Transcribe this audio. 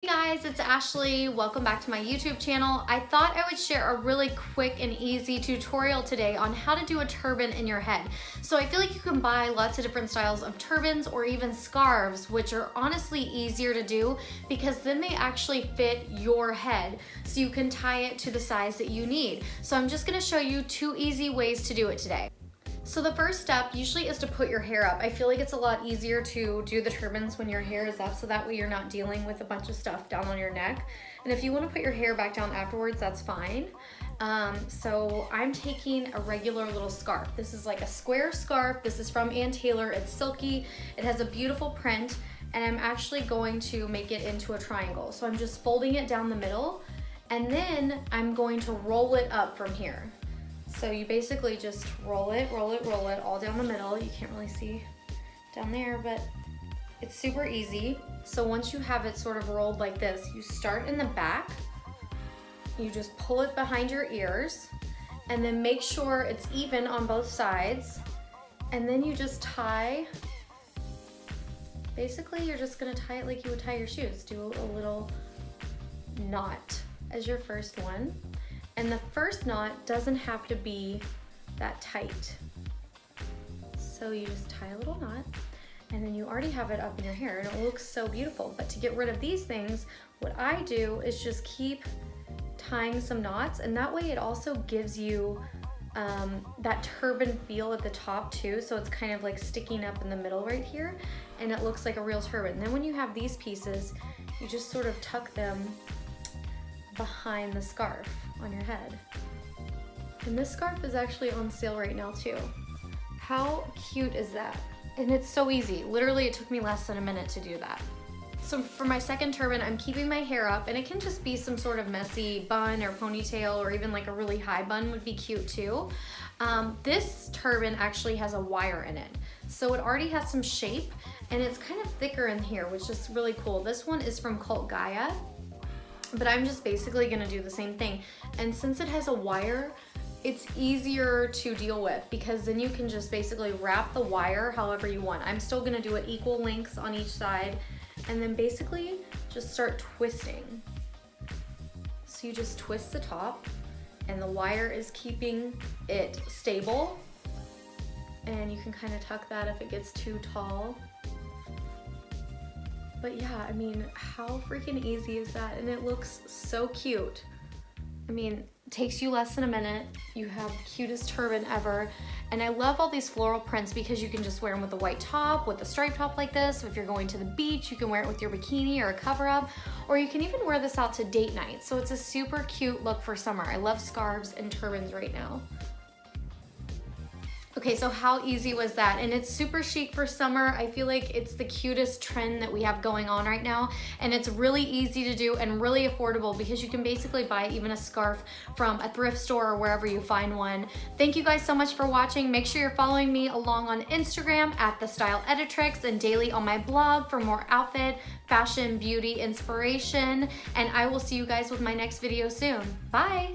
Hey guys, it's Ashley. Welcome back to my YouTube channel. I thought I would share a really quick and easy tutorial today on how to do a turban in your head. So I feel like you can buy lots of different styles of turbans or even scarves, which are honestly easier to do because then they actually fit your head. So you can tie it to the size that you need. So I'm just gonna show you 2 easy ways to do it today. So the first step usually is to put your hair up. I feel like it's a lot easier to do the turbans when your hair is up, so that way you're not dealing with a bunch of stuff down on your neck. And if you want to put your hair back down afterwards, that's fine. So I'm taking a regular little scarf. This is like a square scarf. This is from Ann Taylor. It's silky. It has a beautiful print, and I'm actually going to make it into a triangle. So I'm just folding it down the middle, and then I'm going to roll it up from here. So you basically just roll it all down the middle. You can't really see down there, but it's super easy. So once you have it sort of rolled like this, you start in the back, you just pull it behind your ears, and then make sure it's even on both sides. And then you just tie, basically you're just gonna tie it like you would tie your shoes. Do a little knot as your first one. And the first knot doesn't have to be that tight. So you just tie a little knot, and then you already have it up in your hair, and it looks so beautiful. But to get rid of these things, what I do is just keep tying some knots, and that way it also gives you that turban feel at the top too. So it's kind of like sticking up in the middle right here, and it looks like a real turban. And then when you have these pieces, you just sort of tuck them behind the scarf on your head. And this scarf is actually on sale right now too. How cute is that? And it's so easy. Literally, it took me less than a minute to do that. So for my second turban, I'm keeping my hair up, and it can just be some sort of messy bun or ponytail, or even like a really high bun would be cute too. This turban actually has a wire in it. So it already has some shape, and it's kind of thicker in here, which is really cool. This one is from Cult Gaia, but I'm just basically gonna do the same thing. And since it has a wire, it's easier to deal with because then you can just basically wrap the wire however you want. I'm still gonna do it equal lengths on each side, and then basically just start twisting. So you just twist the top, and the wire is keeping it stable. And you can kind of tuck that if it gets too tall. But yeah, I mean, how freaking easy is that? And it looks so cute. I mean, it takes you less than a minute. You have the cutest turban ever. And I love all these floral prints because you can just wear them with a white top, with a striped top like this. If you're going to the beach, you can wear it with your bikini or a cover up, or you can even wear this out to date night. So it's a super cute look for summer. I love scarves and turbans right now. Okay, so how easy was that? And it's super chic for summer. I feel like it's the cutest trend that we have going on right now, and it's really easy to do and really affordable because you can basically buy even a scarf from a thrift store or wherever you find one. Thank you guys so much for watching. Make sure you're following me along on Instagram at The Style Editrix and daily on my blog for more outfit, fashion, beauty, inspiration, and I will see you guys with my next video soon. Bye!